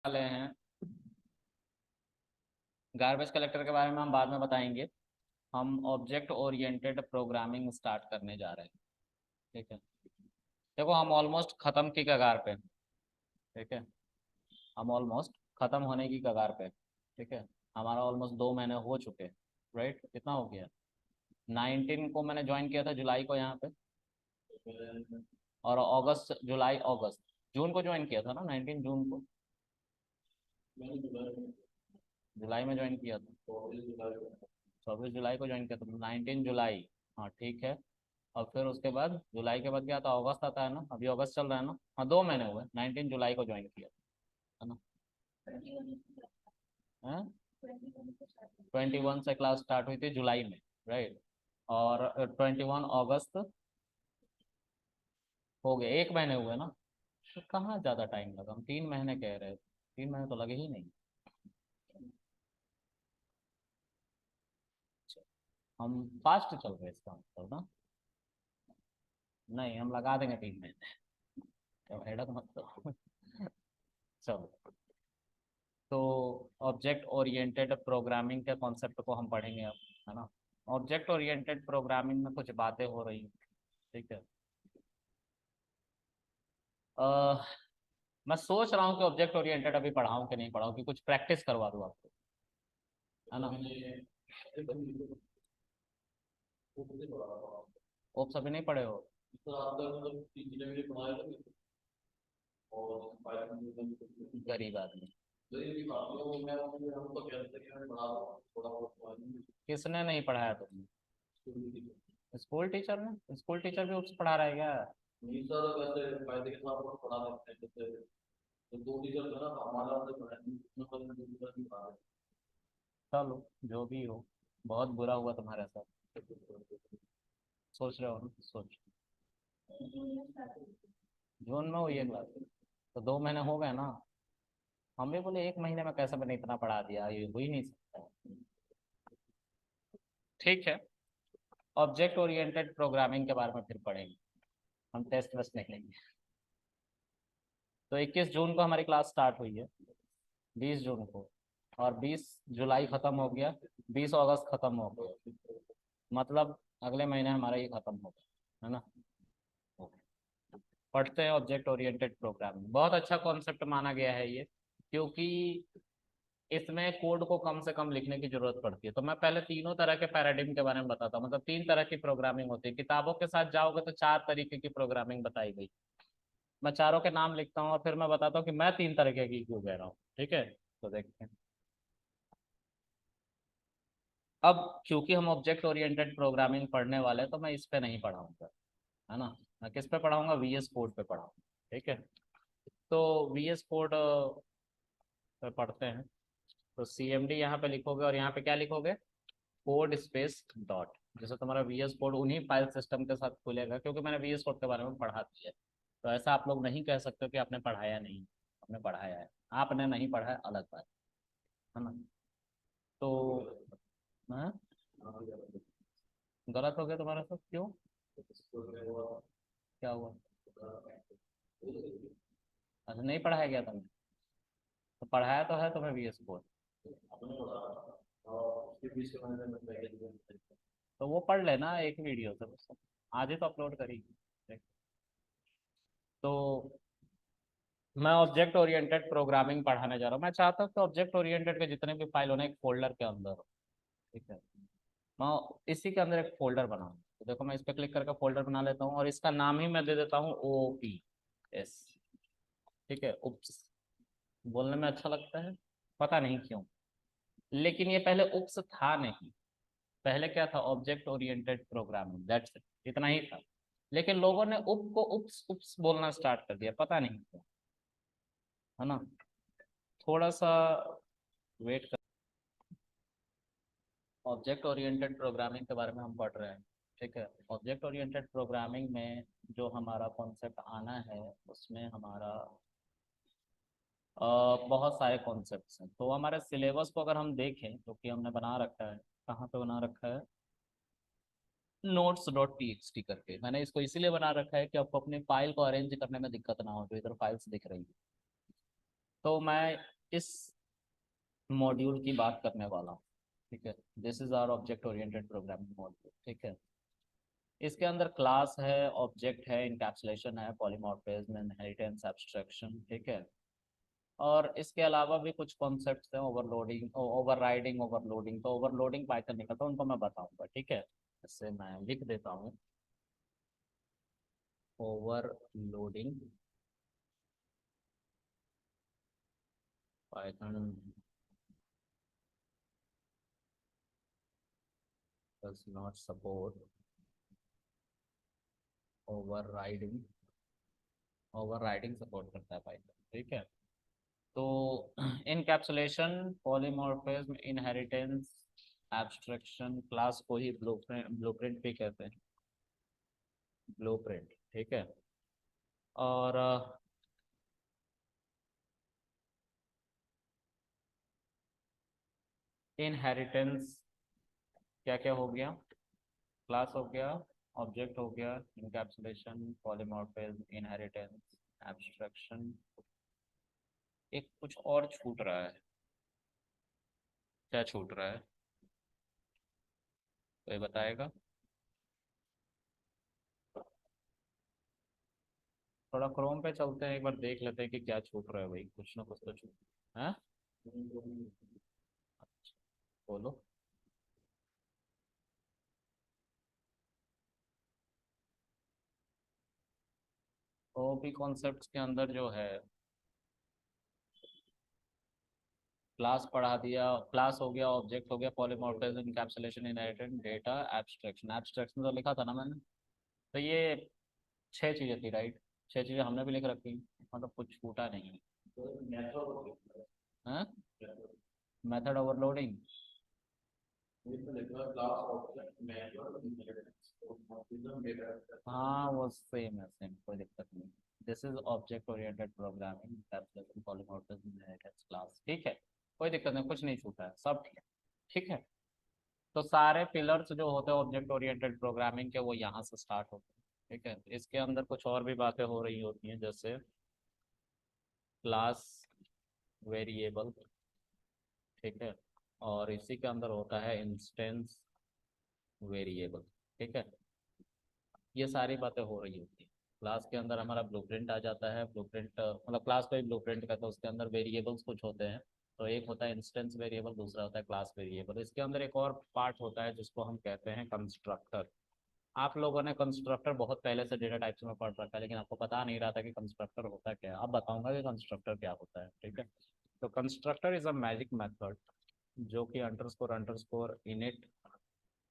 वाले हैं। Garbage collector के बारे में हम बाद में बताएंगे। हम ऑब्जेक्ट ओरिएंटेड प्रोग्रामिंग स्टार्ट करने जा रहे हैं। ठीक है, देखो हम ऑलमोस्ट ख़त्म की कगार पे हैं। ठीक है, हम ऑलमोस्ट ख़त्म होने की कगार पे हैं। ठीक है, हमारा ऑलमोस्ट 2 महीने हो चुके हैं। राइट, कितना हो गया? 19 को मैंने ज्वाइन किया था, जुलाई को यहाँ पे। और अगस्त, जुलाई, अगस्त, जून को ज्वाइन किया था ना, 19 जून को। जुलाई में ज्वाइन किया था, 24 जुलाई को ज्वाइन किया था, 19 जुलाई। हाँ ठीक है। और फिर उसके बाद जुलाई के बाद क्या आता है? अगस्त आता है ना, अभी अगस्त चल रहा है ना। हाँ, 2 महीने हुए, 19 जुलाई को ज्वाइन किया है ना। हाँ, 21 से क्लास स्टार्ट हुई थी जुलाई में। राइट, और 21 अगस्त हो गए, 1 महीने हुए ना। तो कहाँ ज़्यादा टाइम लगा, हम 3 महीने कह रहे थे, 3 महीने तो लगे ही नहीं। हम फास्ट चल रहे हैं इसका मतलब ना। नहीं, हम लगा देंगे 3 महीने, तो हेडक मत करो। चलो, तो ऑब्जेक्ट ओरिएंटेड प्रोग्रामिंग के कॉन्सेप्ट को हम पढ़ेंगे अब, है ना। ऑब्जेक्ट ओरिएंटेड प्रोग्रामिंग में कुछ बातें हो रही हैं। ठीक है, अह, मैं सोच रहा हूँ कि ऑब्जेक्ट ओरिएंटेड अभी पढ़ाऊँ कि नहीं पढ़ाऊँ, कि कुछ प्रैक्टिस करवा दूँ आपको, है ना। ओप्स अभी नहीं पढ़े हो? गरीब आदमी। किसने नहीं पढ़ाया तुमने? स्कूल टीचर ने? स्कूल टीचर भी ओप्स पढ़ा रहा है क्या? चलो, जो भी हो, बहुत बुरा हुआ तुम्हारे साथ। सोच रहे हो ना, सोच। जून में हुई है क्लास, तो 2 महीने हो गए ना। हम भी बोले 1 महीने में कैसे मैंने इतना पढ़ा दिया, ये हो ही नहीं सकता। ठीक है, ऑब्जेक्ट ओरिएंटेड प्रोग्रामिंग के बारे में फिर पढ़ेंगे, हम टेस्ट वेस्ट नहीं लेंगे। तो 21 जून को हमारी क्लास स्टार्ट हुई है, 20 जून को, और 20 जुलाई ख़त्म हो गया, 20 अगस्त ख़त्म हो गया, मतलब अगले महीने हमारा ये ख़त्म हो गया, है ना। पढ़ते हैं ऑब्जेक्ट ओरिएंटेड प्रोग्रामिंग, बहुत अच्छा कॉन्सेप्ट माना गया है ये, क्योंकि इसमें कोड को कम से कम लिखने की जरूरत पड़ती है। तो मैं पहले तीनों तरह के पैराडिम के बारे में बताता हूँ, मतलब 3 तरह की प्रोग्रामिंग होती है। किताबों के साथ जाओगे तो 4 तरीके की प्रोग्रामिंग बताई गई। मैं चारों के नाम लिखता हूँ और फिर मैं बताता हूँ कि मैं 3 तरीके की क्यों कह रहा हूँ। ठीक है, तो देखते हैं। अब क्योंकि हम ऑब्जेक्ट ओरिएंटेड प्रोग्रामिंग पढ़ने वाले हैं, तो मैं इस पे नहीं पढ़ाऊंगा, है ना। मैं किस पे पढ़ाऊंगा? VS कोड पे पढ़ाऊंगा। ठीक है, तो VS कोड पे पढ़ते हैं। तो CMD यहाँ पे लिखोगे, और यहाँ पे क्या लिखोगे? Code space dot. जैसे तुम्हारा VS कोड उन्हीं फाइल सिस्टम के साथ खुलेगा, क्योंकि मैंने VS कोड के बारे में पढ़ा दिया है। तो ऐसा आप लोग नहीं कह सकते कि आपने पढ़ाया नहीं, आपने पढ़ाया है। आपने नहीं पढ़ा है, अलग बात है ना। तो हाँ, गलत हो गया तुम्हारा सब, क्यों? क्या हुआ? अच्छा, नहीं पढ़ाया गया तुमने? तो पढ़ाया तो है तुम्हें VS कोड। तो वो पढ़ लेना एक वीडियो से बस। आज ही तो अपलोड करी। तो मैं ऑब्जेक्ट ओरिएंटेड प्रोग्रामिंग पढ़ाने जा रहा हूँ। मैं चाहता हूँ कि ऑब्जेक्ट ओरिएंटेड के जितने भी फाइल होने एक फोल्डर के अंदर हो। ठीक है, मैं इसी के अंदर एक फोल्डर बनाऊँ। तो देखो, मैं इस पर क्लिक करके फोल्डर बना लेता हूँ, और इसका नाम ही मैं दे देता हूँ OPS। ठीक है, उप्स। बोलने में अच्छा लगता है, पता नहीं क्यों, लेकिन ये पहले उप्स था नहीं। पहले क्या था? Object oriented programming, that's it, इतना ही था। लेकिन लोगों ने उप को उप्स उप्स बोलना स्टार्ट कर दिया, पता नहीं क्यों, है ना। थोड़ा सा वेट कर। ऑब्जेक्ट ओरिएंटेड प्रोग्रामिंग के बारे में हम पढ़ रहे हैं। ठीक है, ऑब्जेक्ट ओरिएंटेड प्रोग्रामिंग में जो हमारा कॉन्सेप्ट आना है, उसमें हमारा बहुत सारे कॉन्सेप्ट्स हैं। तो हमारे सिलेबस को अगर हम देखें, तो कि हमने बना रखा है, कहाँ पे बना रखा है? notes.txt करके। मैंने इसको इसीलिए बना रखा है कि आपको अपनी फाइल को अरेंज करने में दिक्कत ना हो, जो इधर फाइल्स दिख रही है। तो मैं इस मॉड्यूल की बात करने वाला हूँ। ठीक है, this is our object oriented programming module. ठीक है, इसके अंदर क्लास है, ऑब्जेक्ट है, इनकैप्सुलेशन है, पॉलीमॉर्फिज्म, इनहेरिटेंस, एब्स्ट्रैक्शन। ठीक है, और इसके अलावा भी कुछ कॉन्सेप्ट्स हैं, ओवरलोडिंग, ओवरराइडिंग, ओवरलोडिंग। तो ओवरलोडिंग पाइथन नहीं करता, उनको मैं बताऊंगा। ठीक है, इससे मैं लिख देता हूँ, overloading Python does not support overriding. Overriding support करता है पाइथन। ठीक है, तो encapsulation, polymorphism, inheritance, abstraction, class को ही ब्लूप्रिंट भी कहते हैं, ब्लूप्रिंट। ठीक है, और इनहेरिटेंस क्या क्या हो गया? क्लास हो गया, ऑब्जेक्ट हो गया, इनकैप्सुलेशन, पॉलीमॉर्फिज्म, इनहेरिटेंस, एब्स्ट्रैक्शन। एक कुछ और छूट रहा है, क्या छूट रहा है? कोई बताएगा? थोड़ा क्रोम पे चलते हैं, एक बार देख लेते हैं कि क्या छूट रहा है। भाई कुछ ना कुछ तो छूट है। बोलो। तो भी कॉन्सेप्ट्स के अंदर जो है, क्लास पढ़ा दिया, क्लास हो गया, ऑब्जेक्ट हो गया, polymorphism, encapsulation, inheritance, data, abstraction. Abstraction तो लिखा था ना मैंने। तो ये 6 चीजें थी, राइट? 6 चीजें हमने भी लिख रखी, मतलब कुछ छूटा नहीं है। मेथड ओवरलोडिंग, हाँ वो सेम है, सेम, कोई दिक्कत नहीं। This is object oriented programming, application, polymorphism, inheritance, class. ठीक है, कोई दिक्कत नहीं, कुछ नहीं छूटा है, सब ठीक है। ठीक है, तो सारे पिलर्स जो होते हैं ऑब्जेक्ट ओरिएंटेड प्रोग्रामिंग के, वो यहाँ से स्टार्ट होते हैं। ठीक है, इसके अंदर कुछ और भी बातें हो रही होती हैं, जैसे क्लास, वेरिएबल। ठीक है, और इसी के अंदर होता है इंस्टेंस वेरिएबल। ठीक है, ये सारी बातें हो रही होती है। क्लास के अंदर हमारा ब्लूप्रिंट आ जाता है। ब्लूप्रिंट मतलब क्लास को ही ब्लूप्रिंट कहते हैं, उसके अंदर वेरिएबल्स कुछ होते हैं। तो एक होता है इंस्टेंस वेरिएबल, दूसरा होता है क्लास वेरिएबल। इसके अंदर एक और पार्ट होता है जिसको हम कहते हैं कंस्ट्रक्टर। आप लोगों ने कंस्ट्रक्टर बहुत पहले से डेटा टाइप्स में पढ़ रखा है, लेकिन आपको पता नहीं रहा था कि कंस्ट्रक्टर होता क्या है। अब बताऊंगा कि कंस्ट्रक्टर क्या होता है। ठीक है, तो constructor is a magic method जो कि underscore underscore init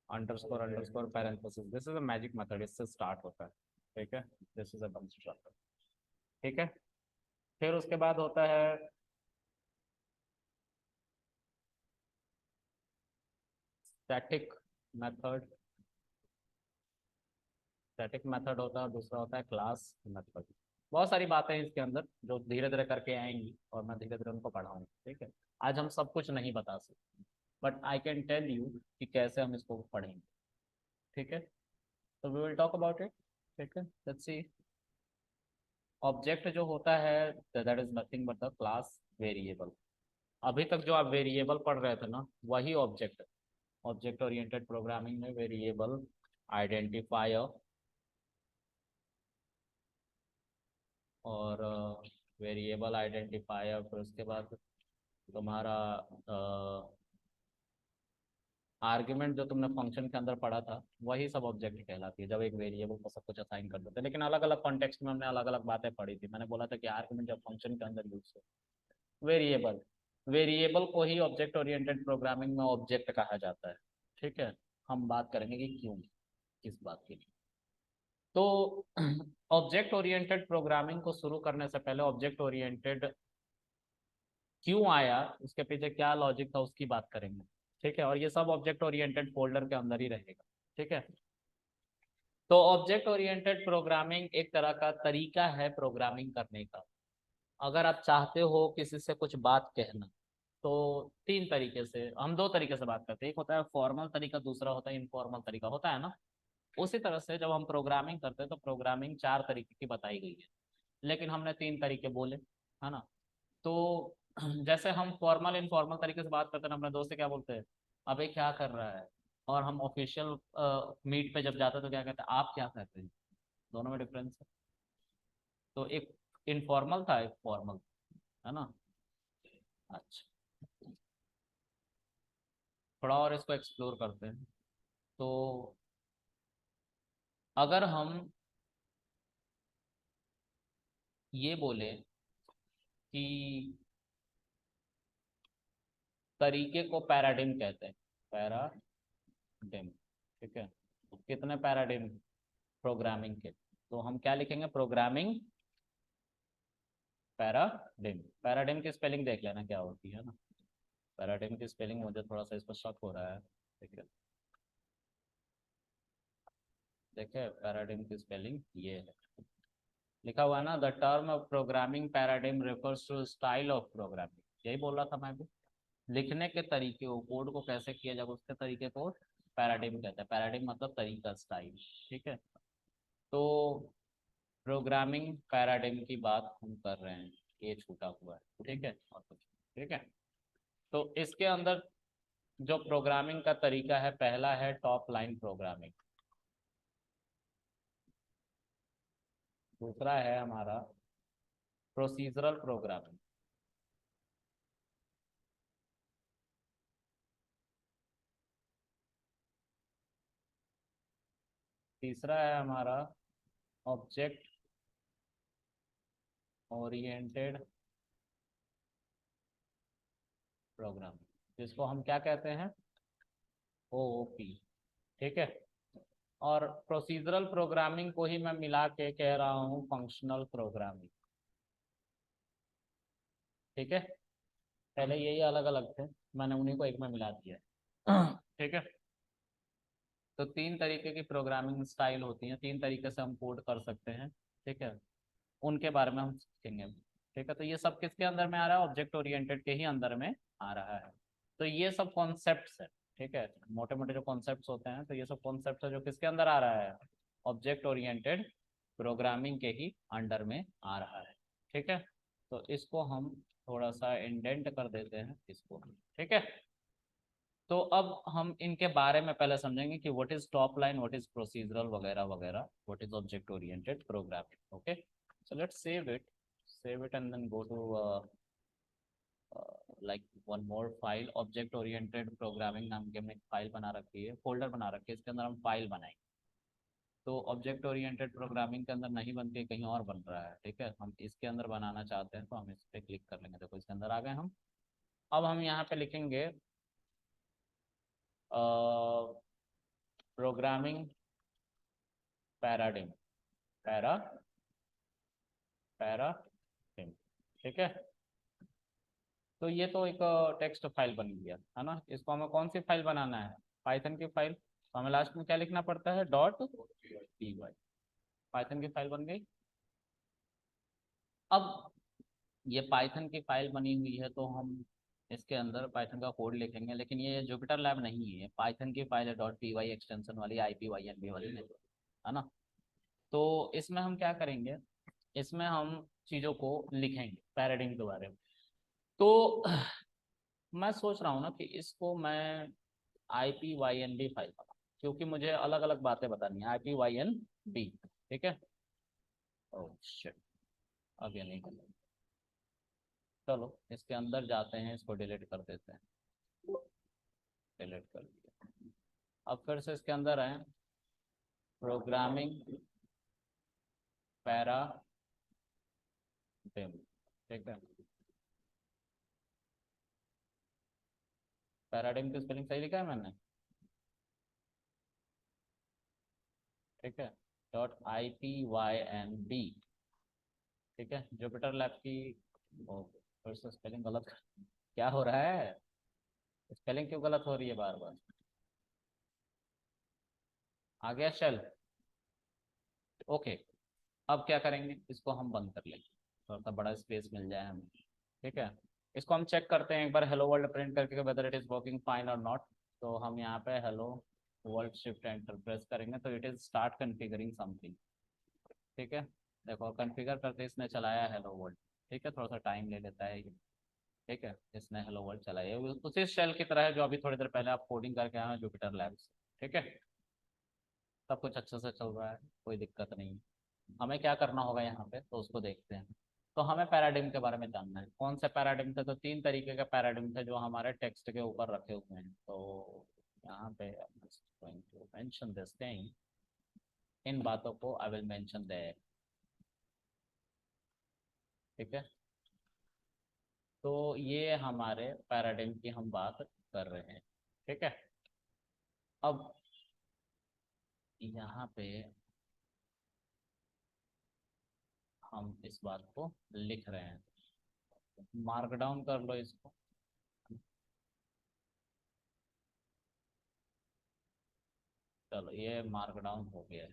underscore underscore parenthesis, this is a magic method, इससे स्टार्ट होता है। ठीक है, दिस इज अ कंस्ट्रक्टर। ठीक है, फिर उसके बाद होता है स्टैटिक मेथड। स्टैटिक मेथड होता है, दूसरा होता है क्लास मेथड। बहुत सारी बातें हैं इसके अंदर जो धीरे धीरे करके आएंगी, और मैं धीरे धीरे उनको पढ़ाऊंगा। ठीक है, आज हम सब कुछ नहीं बता सकते, but I can tell you कि कैसे हम इसको पढ़ेंगे। ठीक है, तो we will talk about it. ठीक है, लेट्स सी। ऑब्जेक्ट जो होता है, that is nothing but the class variable. अभी तक जो आप वेरिएबल पढ़ रहे थे ना, वही ऑब्जेक्ट है। ऑब्जेक्ट ओरिएंटेड प्रोग्रामिंग में वेरिएबल आइडेंटिफायर और वेरिएबल आइडेंटिफायर, फिर उसके बाद तुम्हारा आर्ग्यूमेंट जो तुमने फंक्शन के अंदर पढ़ा था, वही सब ऑब्जेक्ट कहलाती है, जब एक वेरिएबल को सब कुछ असाइन कर देते हैं। लेकिन अलग अलग कॉन्टेक्स्ट में हमने अलग अलग बातें पढ़ी थी। मैंने बोला था कि आर्ग्यूमेंट जब फंक्शन के अंदर यूज हो, वेरिएबल, वेरिएबल को ही ऑब्जेक्ट ओरिएंटेड प्रोग्रामिंग में ऑब्जेक्ट कहा जाता है। ठीक है, हम बात करेंगे कि क्यों, किस बात के लिए। तो ऑब्जेक्ट ओरिएंटेड प्रोग्रामिंग को शुरू करने से पहले ऑब्जेक्ट ओरिएंटेड क्यों आया, उसके पीछे क्या लॉजिक था, उसकी बात करेंगे। ठीक है, और ये सब ऑब्जेक्ट ओरिएंटेड फोल्डर के अंदर ही रहेगा। ठीक है, तो ऑब्जेक्ट ओरिएंटेड प्रोग्रामिंग एक तरह का तरीका है प्रोग्रामिंग करने का। अगर आप चाहते हो किसी से कुछ बात कहना, तो 3 तरीके से, हम 2 तरीके से बात करते हैं। एक होता है फॉर्मल तरीका, दूसरा होता है इनफॉर्मल तरीका, होता है ना। उसी तरह से जब हम प्रोग्रामिंग करते हैं तो प्रोग्रामिंग 4 तरीके की बताई गई है, लेकिन हमने 3 तरीके बोले, है ना। तो जैसे हम फॉर्मल इनफॉर्मल तरीके से बात करते हैं ना, अपने दोस्त से क्या बोलते हैं, अबे क्या कर रहा है। और हम ऑफिशियल मीट पे जब जाते हैं तो क्या कहते हैं, आप क्या कर रहे हैं। दोनों में डिफरेंस है। तो एक इनफॉर्मल था, एक फॉर्मल, है ना। अच्छा, थोड़ा और इसको एक्सप्लोर करते हैं। तो अगर हम ये बोले कि तरीके को पैराडिम कहते हैं, पैराडिम, ठीक है। कितने पैराडिम प्रोग्रामिंग के, तो हम क्या लिखेंगे, प्रोग्रामिंग पैराडिम। पैराडिम की स्पेलिंग देख लेना क्या होती है ना। पैराडिम की स्पेलिंग मुझे थोड़ा सा इस पर शक हो रहा है, ठीक है। देखिए पैराडिम की स्पेलिंग ये है, लिखा हुआ है ना, the term of programming paradigm refers to style of programming. यही बोल रहा था मैं भी, लिखने के तरीके को, कोड को कैसे किया जाए उसके तरीके को पैराडिम कहते हैं। पैराडिम मतलब तरीका, स्टाइल, ठीक है। तो प्रोग्रामिंग पैराडिम की बात हम कर रहे हैं, ये छूटा हुआ है, ठीक है, और कुछ, ठीक है। तो इसके अंदर जो प्रोग्रामिंग का तरीका है, पहला है टॉप लाइन प्रोग्रामिंग, दूसरा है हमारा प्रोसीजरल प्रोग्रामिंग, तीसरा है हमारा ऑब्जेक्ट ओरिएंटेड प्रोग्रामिंग, जिसको हम क्या कहते हैं, ओओपी, ठीक है। और प्रोसीजरल प्रोग्रामिंग को ही मैं मिला के कह रहा हूँ फंक्शनल प्रोग्रामिंग, ठीक है। पहले यही अलग अलग थे, मैंने उन्हीं को एक में मिला दिया, ठीक है। तो तीन तरीके की प्रोग्रामिंग स्टाइल होती हैं, तीन तरीके से हम कोड कर सकते हैं, ठीक है। उनके बारे में हम सीखेंगे, ठीक है। तो ये सब किसके अंदर में आ रहा है, ऑब्जेक्ट ओरिएंटेड के ही अंदर में आ रहा है। तो ये सब कॉन्सेप्ट्स है, ठीक है, मोटे मोटे जो कॉन्सेप्ट्स होते हैं, तो ये सब कॉन्सेप्ट्स है जो किसके अंदर आ रहा है, ऑब्जेक्ट ओरिएंटेड प्रोग्रामिंग के ही अंडर में आ रहा है, ठीक है। तो इसको हम थोड़ा सा इंडेंट कर देते हैं इसको, ठीक है। तो अब हम इनके बारे में पहले समझेंगे कि what is top line, what is procedural वगैरह वगैरह, what is object oriented programming, okay. So let's save it and then go to like one more file, object oriented programming नाम की हमने एक फाइल बना रखी है, फोल्डर बना रखी है, इसके अंदर हम फाइल बनाएंगे। तो ऑब्जेक्ट ओरिएंटेड प्रोग्रामिंग के अंदर नहीं बन के कहीं और बन रहा है, ठीक है। हम इसके अंदर बनाना चाहते हैं तो हम इस पर क्लिक कर लेंगे, देखो इसके अंदर आ गए हम। अब हम यहाँ पे लिखेंगे प्रोग्रामिंग पैराडिम, पैरा पैराडिम, ठीक है। तो ये तो एक टेक्स्ट फाइल बन गया है ना, इसको हमें कौन सी फाइल बनाना है, पाइथन की फाइल। तो हमें लास्ट में क्या लिखना पड़ता है, डॉट पी वाई, पाइथन की फाइल बन गई। अब ये पाइथन की फाइल बनी हुई है तो हम इसके अंदर पाइथन का कोड लिखेंगे, लेकिन ये जुपिटर लैब नहीं है, पाइथन की फाइल है, डॉट पी वाई एक्सटेंशन वाली, IPYNB वाली नहीं, है ना। तो इसमें हम क्या करेंगे, इसमें हम चीज़ों को लिखेंगे पैराडिम के बारे में। तो मैं सोच रहा हूँ ना कि इसको मैं IPYNB फाइल बना, क्योंकि मुझे अलग अलग बातें बतानी है, IPYNB, ठीक है। ओह शिट, अब ये नहीं करना। चलो इसके अंदर जाते हैं, इसको डिलीट कर देते हैं, डिलीट कर दिया। अब फिर से इसके अंदर आए, प्रोग्रामिंग पैराडिम, ठीक है। पैराडिम की स्पेलिंग सही लिखा है मैंने, ठीक है, .IPYNB, ठीक है। जुपिटर लैब की, ओ, फिर से स्पेलिंग गलत, क्या हो रहा है, स्पेलिंग क्यों गलत हो रही है बार बार। आ गया शेल, ओके। अब क्या करेंगे, इसको हम बंद कर लेंगे, थोड़ा सा बड़ा स्पेस मिल जाए हमें, ठीक है। इसको हम चेक करते हैं एक बार, हेलो वर्ल्ड प्रिंट करके whether it is working fine और नॉट। तो हम यहाँ पे hello world shift enter press करेंगे तो it is start configuring something, ठीक है। देखो कन्फिगर करते इसने चलाया हेलो वर्ल्ड, ठीक है, थोड़ा सा टाइम ले लेता है ये, ठीक है, इसने हेलो वर्ल्ड चलाई है, उसी शेल की तरह है जो अभी थोड़ी देर पहले आप कोडिंग करके आए हैं जुपिटर लैब्स। ठीक है, सब कुछ अच्छे से चल रहा है, कोई दिक्कत नहीं। हमें क्या करना होगा यहाँ पे, तो उसको देखते हैं। तो हमें पैराडिम के बारे में जानना है, कौन से पैराडिम थे, तो तीन तरीके के पैराडिम थे जो हमारे टेक्स्ट के ऊपर रखे हुए हैं। तो यहाँ पे going to mention this thing, इन बातों को आई विल मेंशन देयर। ठीक है, तो ये हमारे पैराडिम की हम बात कर रहे हैं। ठीक है, अब यहाँ पे हम इस बात को लिख रहे हैं, मार्क डाउन कर लो इसको। चलो ये मार्क डाउन हो गया है।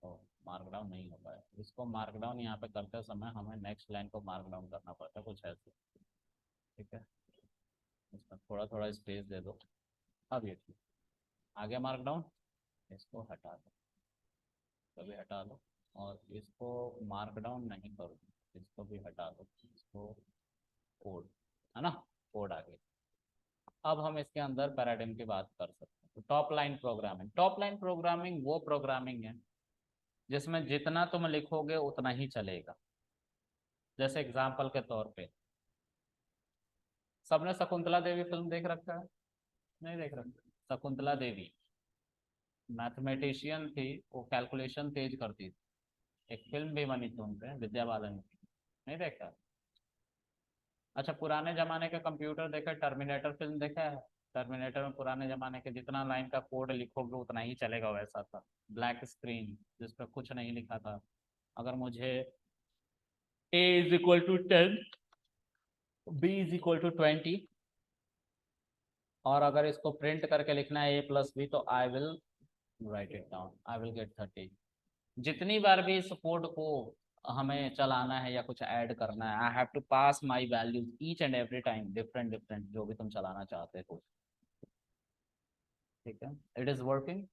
तो मार्क डाउन नहीं हो पाया, इसको मार्क डाउन यहाँ पे करते समय हमें नेक्स्ट लाइन को मार्क डाउन करना पड़ता है कुछ ऐसे। ठीक है, इसमें थोड़ा थोड़ा स्पेस दे दो। अब ये ठीक, आगे मार्क डाउन, इसको हटा दो, कभी हटा दो। और इसको मार्क डाउन नहीं करो, इसको भी हटा दो, इसको कोड, है ना, कोड आ गया। अब हम इसके अंदर पैराडिम की बात कर सकते हैं। तो top line programming, top line programming वो प्रोग्रामिंग है जिसमें जितना तुम लिखोगे उतना ही चलेगा। जैसे एग्जाम्पल के तौर पे, सबने शकुंतला देवी फिल्म देख रखा है? नहीं देख रखा? शकुंतला देवी मैथमेटिशियन थी, वो कैलकुलेशन तेज करती थी। एक फिल्म भी बनी थी उन पे, विद्या बालन की। नहीं देखा? अच्छा, पुराने जमाने के कंप्यूटर देखा, टर्मिनेटर फिल्म देखा है? टर्मिनेटर में पुराने जमाने के जितना लाइन का कोड लिखोगे उतना ही चलेगा, वैसा था। ब्लैक स्क्रीन जिस पर कुछ नहीं लिखा था। अगर मुझे A = 10, B = 20, और अगर इसको प्रिंट करके लिखना है A+B, तो I will write it down, I will get 30। जितनी बार भी इस कोड को हमें चलाना है या कुछ ऐड करना है, I have to pass my values each and every time, different different जो भी तुम चलाना चाहते हो। ठीक है, it is working.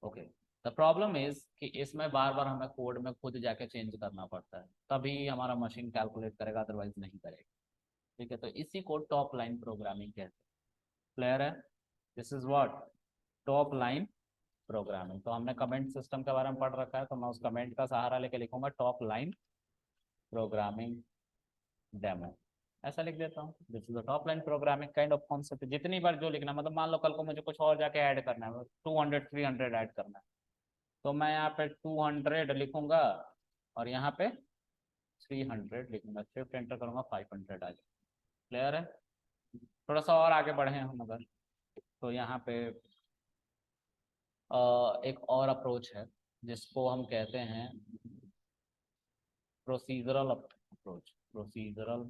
Okay, the problem is कि इसमें बार बार हमें कोड में खुद जाके चेंज करना पड़ता है, तभी हमारा मशीन कैलकुलेट करेगा, अदरवाइज नहीं करेगा। ठीक है, तो इसी को टॉप लाइन प्रोग्रामिंग कहते हैं। क्लियर है? This is what, top line programming. तो हमने कमेंट सिस्टम के बारे में पढ़ रखा है, तो मैं उस कमेंट का सहारा लेके लिखूंगा टॉप लाइन प्रोग्रामिंग डेमो, ऐसा लिख देता हूँ। This is the top line programming kind of concept. जितनी बार जो लिखना, मतलब मान लो कल को मुझे कुछ और जाके ऐड करना है, 200 300 ऐड करना है, तो मैं यहाँ पे 200 लिखूंगा और यहाँ पे 300 लिखूंगा, शिफ्ट एंटर करूंगा, 500 आ जाए। क्लियर है? थोड़ा सा और आगे बढ़े हम अगर, तो यहाँ पे एक और अप्रोच है जिसको हम कहते हैं प्रोसीजरल अप्रोच, प्रोसीजरल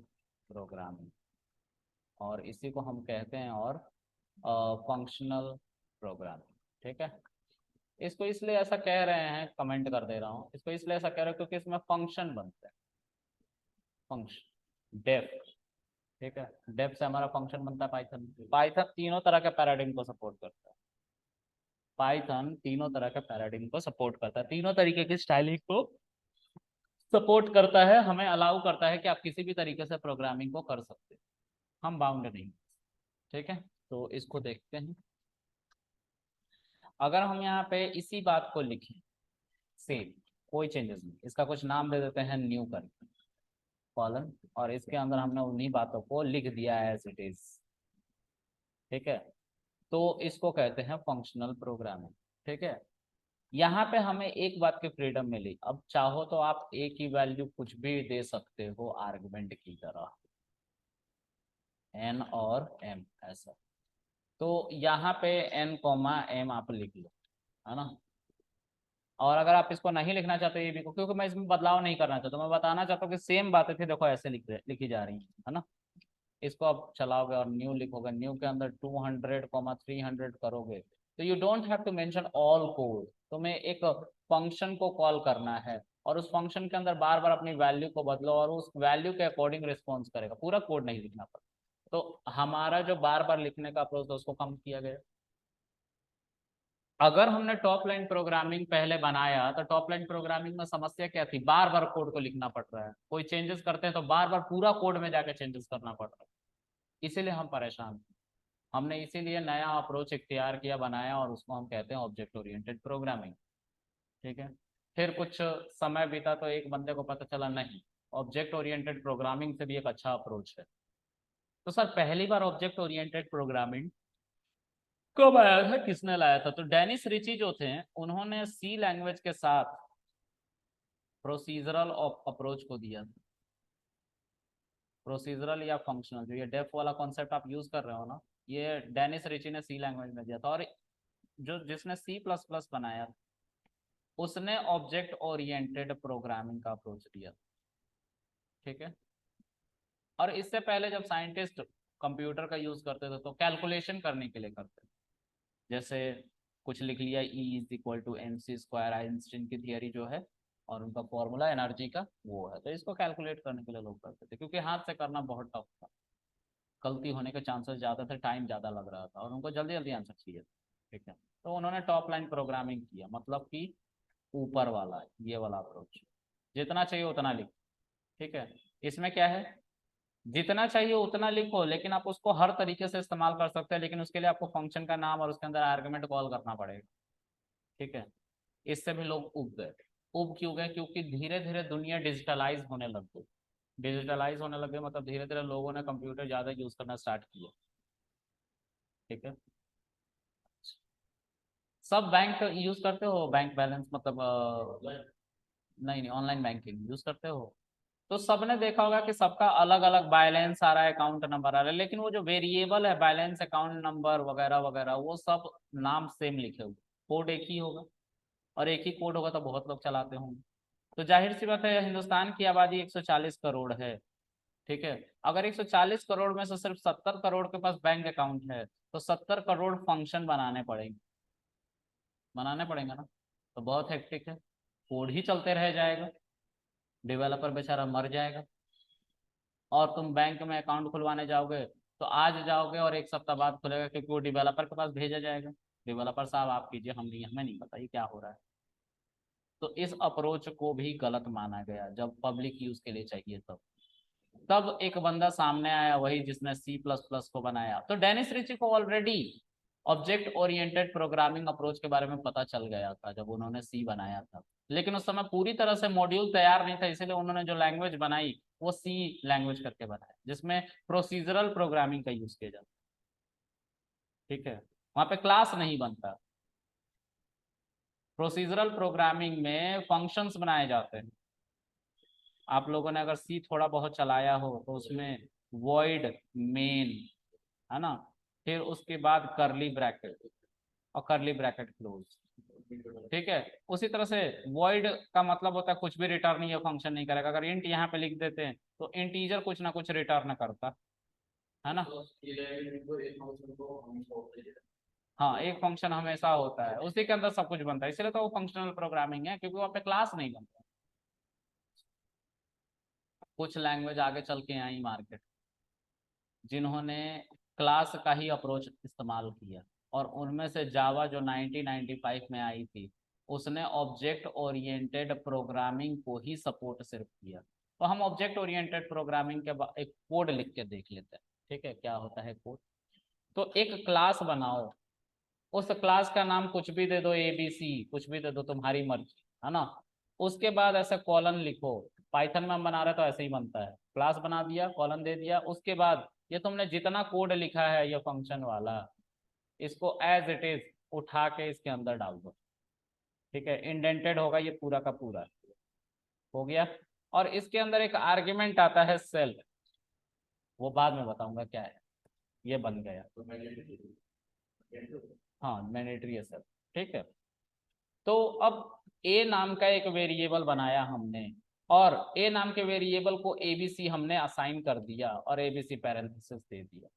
प्रोग्रामिंग, और इसी को हम कहते हैं और फंक्शनल प्रोग्रामिंग। ठीक है, इसको इसलिए ऐसा कह रहे हैं, कमेंट कर दे रहा हूँ, इसको इसलिए ऐसा कह रहे हैं क्योंकि इसमें फंक्शन बनते हैं, फंक्शन डेफ। ठीक है, डेफ से हमारा फंक्शन बनता है पाइथन। पाइथन तीनों तरह के पैराडिम को सपोर्ट करता है, पाइथन तीनों तरह के पैराडिम को सपोर्ट करता है, तीनों तरीके की स्टाइलिंग को सपोर्ट करता है, हमें अलाउ करता है कि आप किसी भी तरीके से प्रोग्रामिंग को कर सकते हैं, हम बाउंड नहीं। ठीक है, तो इसको देखते हैं। अगर हम यहाँ पे इसी बात को लिखें सेम, कोई चेंजेस नहीं, इसका कुछ नाम दे देते हैं न्यू करके, कॉलन, और इसके अंदर हमने उन्हीं बातों को लिख दिया है एज इट इज। ठीक है, तो इसको कहते हैं फंक्शनल प्रोग्रामिंग। ठीक है, यहाँ पे हमें एक बात की फ्रीडम मिली, अब चाहो तो आप ए की वैल्यू कुछ भी दे सकते हो आर्गुमेंट की तरह, एन और एम ऐसा। तो यहाँ पे N, M आप लिख लो, है ना। और अगर आप इसको नहीं लिखना चाहते ये भी को, क्योंकि मैं इसमें बदलाव नहीं करना चाहता, मैं बताना चाहता हूँ कि सेम बातें थी, देखो ऐसे लिखी जा रही है ना। इसको आप चलाओगे और न्यू लिखोगे, न्यू के अंदर 200, 300 करोगे, तो you don't have to mention all code, तुम्हें एक फंक्शन को कॉल करना है और उस फंक्शन के अंदर बार बार अपनी वैल्यू को बदलो और उस वैल्यू के अकॉर्डिंग रिस्पॉन्स करेगा, पूरा कोड नहीं लिखना पड़ता। तो हमारा जो बार बार लिखने का अप्रोच था उसको कम किया गया। अगर हमने टॉप लाइन प्रोग्रामिंग पहले बनाया तो टॉप लाइन प्रोग्रामिंग में समस्या क्या थी, बार बार कोड को लिखना पड़ रहा है, कोई चेंजेस करते हैं तो बार बार पूरा कोड में जाकर चेंजेस करना पड़ रहा है, इसीलिए हम परेशान थे। हमने इसीलिए नया अप्रोच इख्तियार किया, बनाया, और उसको हम कहते हैं ऑब्जेक्ट ओरिएंटेड प्रोग्रामिंग। ठीक है। फिर कुछ समय बीता तो एक बंदे को पता चला नहीं, ऑब्जेक्ट ओरिएंटेड प्रोग्रामिंग से भी एक अच्छा अप्रोच है। तो सर पहली बार ऑब्जेक्ट ओरिएंटेड प्रोग्रामिंग कब आया था, किसने लाया था? तो डेनिस रिची जो थे उन्होंने सी लैंग्वेज के साथ प्रोसीजरल अप्रोच को दिया था। प्रोसीजरल या फंक्शनल, जो ये डेफ वाला कॉन्सेप्ट आप यूज कर रहे हो ना, ये डेनिस रिची ने सी लैंग्वेज में दिया था। और जो जिसने सी प्लस प्लस बनाया उसने ऑब्जेक्ट ओरिएंटेड प्रोग्रामिंग का अप्रोच दिया। ठीक है। और इससे पहले जब साइंटिस्ट कंप्यूटर का यूज करते थे तो कैलकुलेशन करने के लिए करते थे, जैसे कुछ लिख लिया, E is equal to M C square, Einstein की थियरी जो है और उनका फॉर्मूला एनर्जी का वो है, तो इसको कैलकुलेट करने के लिए लोग करते थे, क्योंकि हाथ से करना बहुत टफ था, गलती होने के चांसेस ज़्यादा थे, टाइम ज़्यादा लग रहा था और उनको जल्दी जल्दी आंसर चाहिए था। ठीक है। तो उन्होंने टॉप लाइन प्रोग्रामिंग किया, मतलब कि ऊपर वाला ये वाला अप्रोच, जितना चाहिए उतना लिखो। ठीक है। इसमें क्या है, जितना चाहिए उतना लिखो, लेकिन आप उसको हर तरीके से इस्तेमाल कर सकते हैं, लेकिन उसके लिए आपको फंक्शन का नाम और उसके अंदर आर्गुमेंट कॉल करना पड़ेगा। ठीक है। इससे भी लोग उब गए। उब क्यों गए? क्योंकि धीरे धीरे दुनिया डिजिटलाइज होने लग गई। डिजिटलाइज होने लगे मतलब धीरे धीरे लोगों ने कंप्यूटर ज़्यादा यूज करना स्टार्ट किया। ठीक है। सब बैंक यूज करते हो, बैंक बैलेंस मतलब नहीं नहीं, ऑनलाइन बैंकिंग यूज करते हो? तो सबने देखा होगा कि सबका अलग अलग बैलेंस आ रहा है, अकाउंट नंबर आ रहा है, लेकिन वो जो वेरिएबल है, बैलेंस, अकाउंट नंबर वगैरह वगैरह, वो सब नाम सेम लिखे हुए, कोड एक ही होगा। और एक ही कोड होगा तो बहुत लोग चलाते होंगे। तो जाहिर सी बात है, हिंदुस्तान की आबादी 140 करोड़ है। ठीक है। अगर 140 करोड़ में से सिर्फ 70 करोड़ के पास बैंक अकाउंट है तो 70 करोड़ फंक्शन बनाने पड़ेंगे ना। तो बहुत हेक्टिक है, कोड ही चलते रह जाएगा, डेवलपर बेचारा मर जाएगा। और तुम बैंक में अकाउंट खुलवाने जाओगे तो आज जाओगे और एक सप्ताह बाद खुलेगा, क्योंकि वो डेवलपर के पास भेजा जाएगा, डेवलपर साहब आप कीजिए, हम नहीं, हमें नहीं पता ये क्या हो रहा है। तो इस अप्रोच को भी गलत माना गया जब पब्लिक यूज के लिए चाहिए तब एक बंदा सामने आया, वही जिसने सी प्लस प्लस को बनाया। तो डेनिस रिची को already object oriented programming approach के बारे में पता चल गया था जब उन्होंने सी बनाया था, लेकिन उस समय पूरी तरह से मॉड्यूल तैयार नहीं था, इसलिए उन्होंने जो लैंग्वेज बनाई वो सी लैंग्वेज करके बनाया, जिसमें प्रोसीजरल प्रोग्रामिंग का यूज किया जाता। ठीक है। वहां पे क्लास नहीं बनता, प्रोसीजरल प्रोग्रामिंग में फंक्शंस बनाए जाते हैं। आप लोगों ने अगर सी थोड़ा बहुत चलाया हो तो उसमें वॉइड मेन, है ना, फिर उसके बाद करली ब्रैकेट और करली ब्रैकेट क्लोज। ठीक है। उसी तरह से वॉइड का मतलब होता है कुछ भी रिटर्न या फंक्शन नहीं करेगा। अगर इंट यहाँ पे लिख देते हैं तो इंटीजर कुछ ना कुछ रिटर्न करता है ना। हाँ, एक फंक्शन हमेशा होता है, उसी के अंदर सब कुछ बनता है, इसलिए तो वो फंक्शनल प्रोग्रामिंग है, क्योंकि वहाँ पे क्लास नहीं बनता। कुछ लैंग्वेज आगे चल के आई मार्केट जिन्होंने क्लास का ही अप्रोच इस्तेमाल किया, और उनमें से जावा जो 1995 में आई थी उसने ऑब्जेक्ट ओरिएंटेड प्रोग्रामिंग को ही सपोर्ट सिर्फ किया। तो हम ऑब्जेक्ट ओरिएंटेड प्रोग्रामिंग के एक कोड लिख के देख लेते हैं। ठीक है, क्या होता है कोड? तो एक क्लास बनाओ, उस क्लास का नाम कुछ भी दे दो, ABC कुछ भी दे दो, तुम्हारी मर्जी, है ना। उसके बाद ऐसे कॉलन लिखो, पाइथन में हम बना रहे तो ऐसे ही बनता है, क्लास बना दिया, कॉलन दे दिया, उसके बाद ये तुमने जितना कोड लिखा है ये फंक्शन वाला, इसको एज इट इज उठा के इसके अंदर डाल दो। ठीक है, इंडेंटेड होगा ये पूरा का पूरा, हो गया। और इसके अंदर एक आर्ग्यूमेंट आता है सेल्फ, वो बाद में बताऊंगा क्या है। ये बन गया, हाँ मैंडेटरी है सर। ठीक है। तो अब ए नाम का एक वेरिएबल बनाया हमने, और ए नाम के वेरिएबल को ABC हमने असाइन कर दिया और ABC पैरेंथेसिस दे दिया।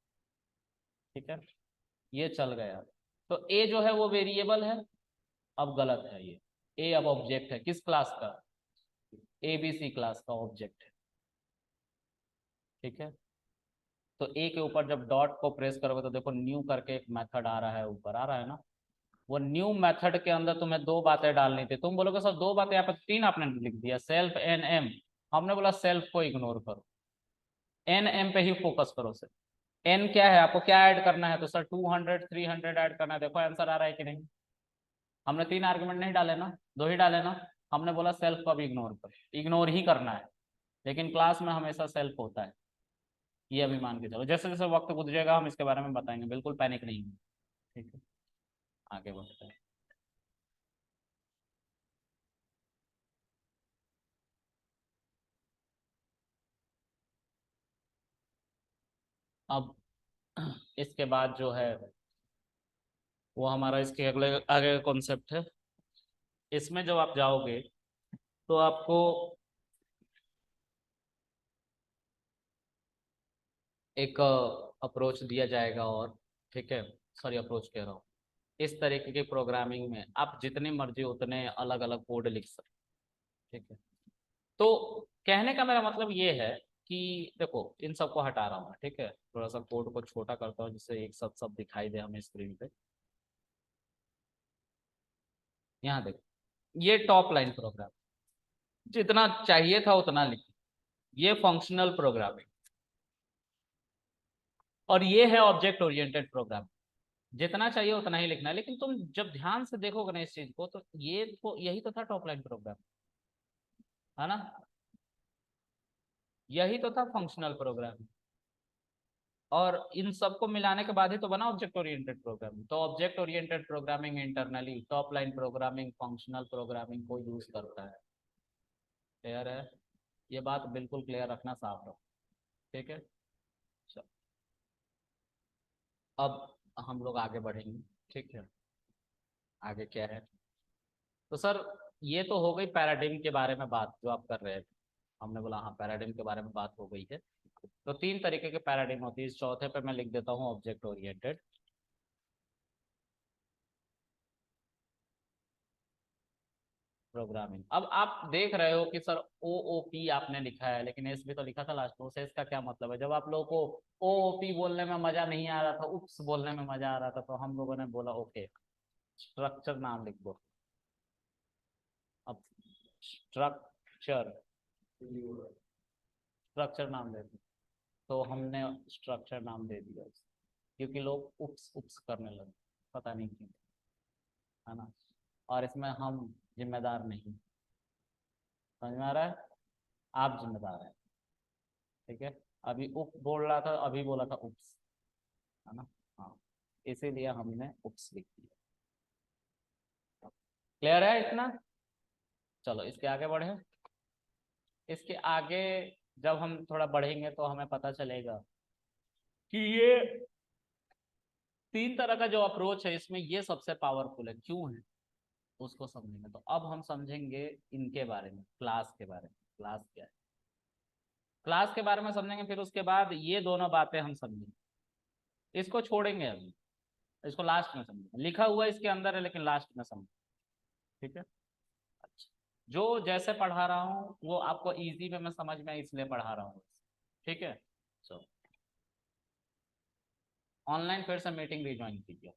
ठीक है, ये चल गया। तो ए जो है वो वेरिएबल है, अब गलत है ये। ए अब ऑब्जेक्ट है, किस क्लास का? ABC क्लास का ऑब्जेक्ट है। ठीक है। तो ए के ऊपर जब डॉट को प्रेस करोगे तो देखो न्यू करके एक मेथड आ रहा है, ऊपर आ रहा है ना। वो न्यू मेथड के अंदर तुम्हें दो बातें डालनी थी, तुम बोलोगे सर दो बातें, यहाँ पे तीन आपने लिख दिया, सेल्फ एन एम। हमने बोला सेल्फ को इग्नोर करो, एन एम पे ही फोकस करो सर। एन क्या है, आपको क्या ऐड करना है, तो सर 200 300 ऐड करना है। देखो आंसर आ रहा है कि नहीं। हमने तीन आर्गुमेंट नहीं डाले ना, दो ही डाले ना। हमने बोला सेल्फ को भी इग्नोर करो, इग्नोर ही करना है, लेकिन क्लास में हमेशा सेल्फ होता है, ये अभी मान के चलो। जैसे जैसे वक्त गुजरेगा हम इसके बारे में बताएंगे, बिल्कुल पैनिक नहीं है। ठीक है, आगे बढ़ते हैं। अब इसके बाद जो है वो हमारा इसके अगले आगे का कॉन्सेप्ट है। इसमें जब आप जाओगे तो आपको एक अप्रोच दिया जाएगा, और ठीक है, सॉरी अप्रोच कह रहा हूँ, इस तरीके की प्रोग्रामिंग में आप जितनी मर्जी उतने अलग अलग कोड लिख सकते। ठीक है, तो कहने का मेरा मतलब ये है कि देखो इन सबको हटा रहा हूँ मैं, ठीक है, थोड़ा सा कोड को छोटा करता हूँ जिससे एक सब सब दिखाई दे हमें स्क्रीन पे। यहाँ देखो, ये टॉप लाइन प्रोग्राम, जितना चाहिए था उतना लिखिए, ये फंक्शनल प्रोग्रामिंग, और ये है ऑब्जेक्ट ओरिएंटेड प्रोग्राम। जितना चाहिए उतना ही लिखना है, लेकिन तुम जब ध्यान से देखोगे ना इस चीज को, तो ये तो यही तो था टॉप लाइन प्रोग्राम, है ना, यही तो था फंक्शनल प्रोग्राम। और इन सबको मिलाने के बाद ही तो बना ऑब्जेक्ट ओरिएंटेड प्रोग्रामिंग। तो object oriented programming internally top line programming functional programming को यूज करता है। क्लियर है, ये बात बिल्कुल क्लियर रखना, साफ रखो। ठीक है, चलो अब हम लोग आगे बढ़ेंगे। ठीक है, आगे क्या है, तो सर ये तो हो गई पैराडिम के बारे में बात जो आप कर रहे थे। हमने बोला हाँ पैराडिम के बारे में बात हो गई है। तो तीन तरीके के पैराडिम होती है, इस चौथे पे मैं लिख देता हूँ ऑब्जेक्ट ओरिएंटेड प्रोग्रामिंग। अब आप देख रहे हो कि सर ओ ओ पी आपने लिखा है, लेकिन एस भी तो लिखा था लास्ट में, उसे इसका क्या मतलब है। जब आप लोगों को ओ ओ पी बोलने में मजा नहीं आ रहा था, उप्स बोलने में मजा आ रहा था, तो हम लोगों ने बोला ओके स्ट्रक्चर नाम लिख दो। अब स्ट्रक्चर, स्ट्रक्चर नाम दे दो, तो हमने स्ट्रक्चर नाम दे दिया उसे, क्योंकि लोग उप्स उप्स करने लगे, पता नहीं क्यों, है ना। और इसमें हम जिम्मेदार नहीं, समझ में आ रहा है, आप जिम्मेदार हैं। ठीक है, अभी उप बोल रहा था, अभी बोला था उप्स, है ना। हाँ, इसीलिए हमने उप्स लिख दिया। क्लियर है इतना। चलो इसके आगे बढ़े। इसके आगे जब हम थोड़ा बढ़ेंगे तो हमें पता चलेगा कि ये तीन तरह का जो अप्रोच है इसमें ये सबसे पावरफुल है, क्यों है उसको समझेंगे। तो अब हम समझेंगे इनके बारे में, क्लास के बारे में, क्लास क्या है, क्लास के बारे में समझेंगे, फिर उसके बाद ये दोनों बातें हम समझेंगे, इसको छोड़ेंगे अभी, इसको लास्ट में समझेंगे, लिखा हुआ इसके अंदर है लेकिन लास्ट में समझेंगे। ठीक है, अच्छा, जो जैसे पढ़ा रहा हूँ वो आपको इजी वे में समझ में इसलिए पढ़ा रहा हूँ। ठीक है, चलो ऑनलाइन फिर से मीटिंग रिज्वाइन कीजिए।